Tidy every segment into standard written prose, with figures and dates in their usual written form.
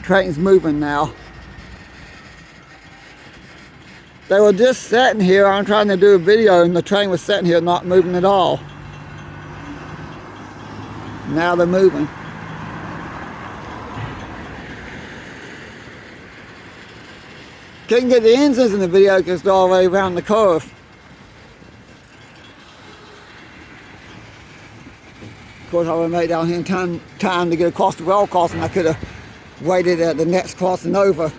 Train's moving now. They were just sitting here. I'm trying to do a video and the train was sitting here not moving at all. Now they're moving. Couldn't get the engines in the video because they're all the way around the curve. Of course, I would have made down here in time to get across the rail crossing. I could have waited at the next crossing over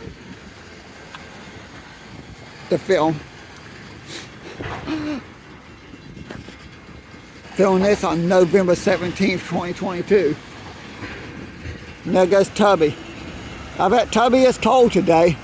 to film. Filming this on November 17th, 2022. And there goes Tubby. I bet Tubby is cold today.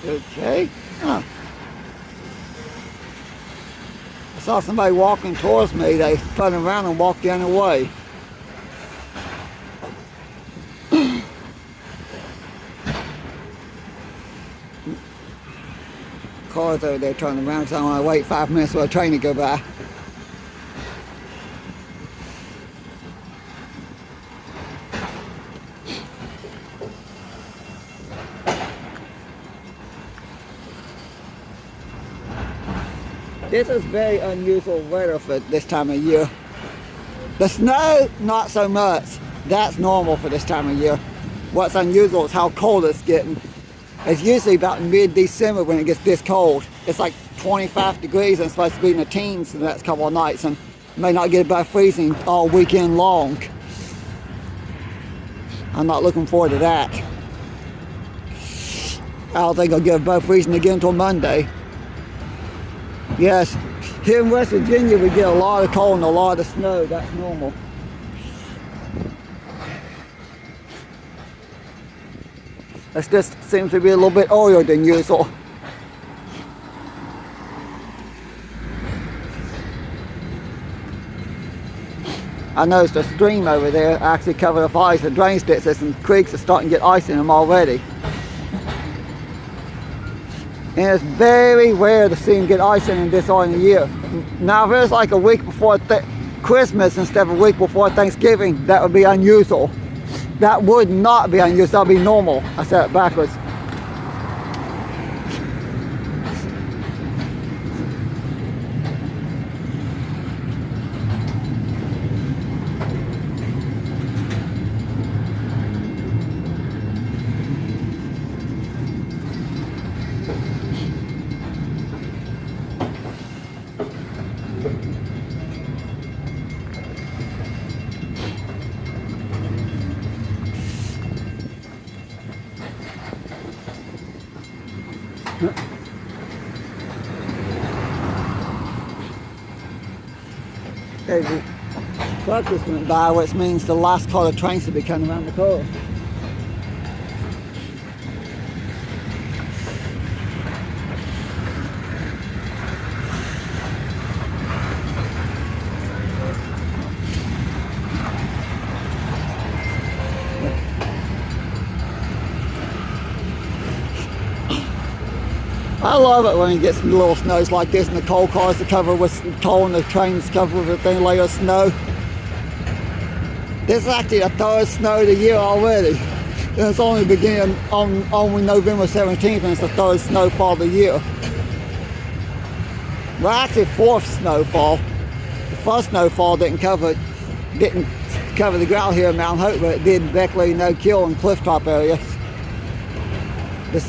Okay. Huh. I saw somebody walking towards me. They spun around and walked the other way. Cars over there turning around, so I want to wait 5 minutes for a train to go by. This is very unusual weather for this time of year. The snow, not so much. That's normal for this time of year. What's unusual is how cold it's getting. It's usually about mid-December when it gets this cold. It's like 25 degrees and it's supposed to be in the teens in the next couple of nights, and may not get above freezing all weekend long. I'm not looking forward to that. I don't think I'll get above freezing again until Monday. Yes, here in West Virginia we get a lot of cold and a lot of snow. That's normal. This just seems to be a little bit earlier than usual. I noticed a stream over there actually covered with ice. The drain ditches and some creeks are starting to get ice in them already. And it's very rare to see them get ice in this early in the year. Now if it's like a week before Christmas instead of a week before Thanksgiving, that would be unusual. That would not be unusual, that would be normal. I said it backwards. Okay, the truck just went by, which means the last car of trains to be coming around the curve. I love it when you get some little snows like this and the coal cars are covered with coal and the trains covered with a thin layer of snow. This is actually the third snow of the year already. And it's only began on November 17th, and it's the third snowfall of the year. Well, actually, fourth snowfall. The first snowfall didn't cover the ground here in Mount Hope, but it did Beckley, No Kill, and Clifftop areas. The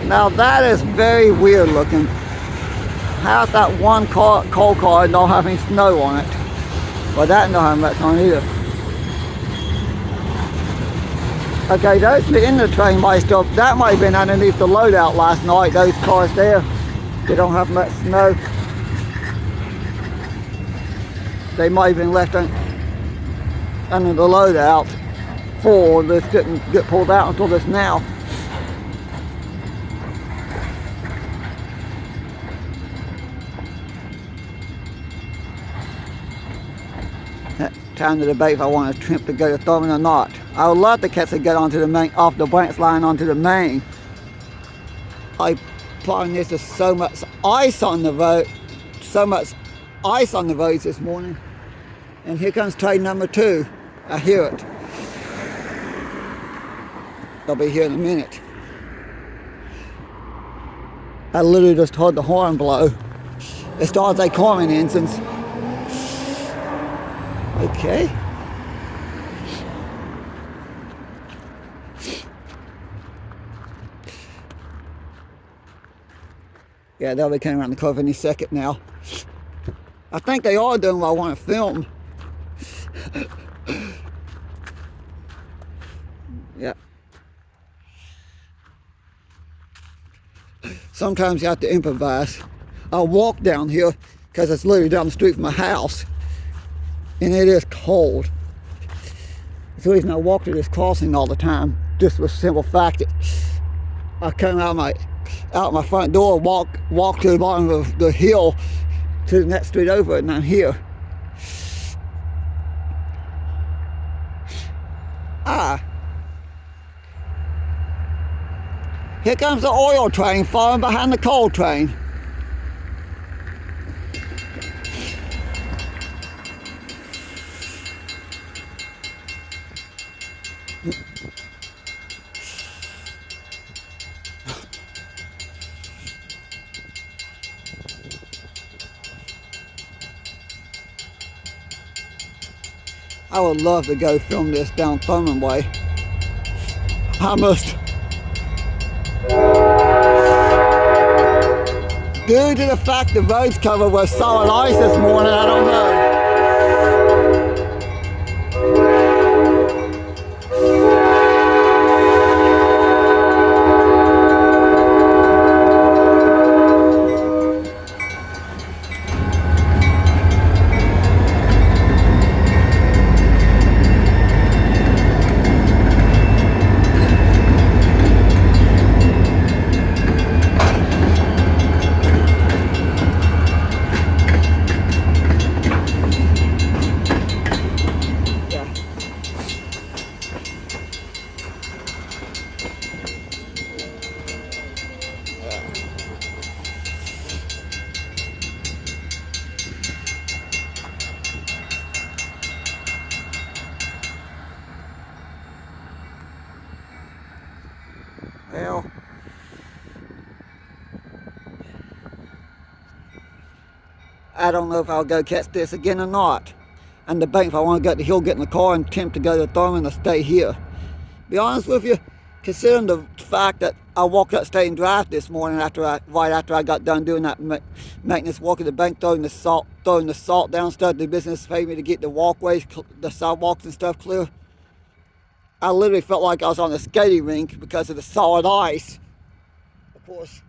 Now that is very weird looking. How's that one coal car don't have any snow on it? Well, that don't have much on it either. Okay, those in the train might still, that might have been underneath the loadout last night, those cars there. They don't have much snow. They might have been left under the loadout for this didn't get pulled out until this now. Time to debate if I want to attempt to go to Thurmond or not. I would love to catch a get onto the main, off the branch line onto the main. There's just so much ice on the road, this morning. And here comes train number 2. I hear it. They'll be here in a minute. I literally just heard the horn blow. It starts like Corman engines. Okay. Yeah, they'll be coming around the curve any second now. I think they are doing what I want to film. Yeah. Sometimes you have to improvise. I'll walk down here because it's literally down the street from my house. And it is cold. That's the reason I walk to this crossing all the time. Just for the simple fact that I come out my front door, walk to the bottom of the hill to the next street over, and I'm here. Here comes the oil train falling behind the coal train. I would love to go film this down Thurmond way. I must. Due to the fact the roads covered with solid ice this morning, I don't know. Well, I don't know if I'll go catch this again or not. And debate if I want to go to the hill, get in the car, and attempt to go to Thurmond or stay here. Be honest with you, considering the fact that I walked up State and Drive this morning right after I got done doing that maintenance work at the bank, throwing the salt down, started the business paid me to get the walkways, the sidewalks and stuff clear. I literally felt like I was on a skating rink because of the solid ice. Of course,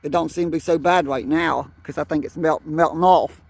it don't seem to be so bad right now because I think it's melting off.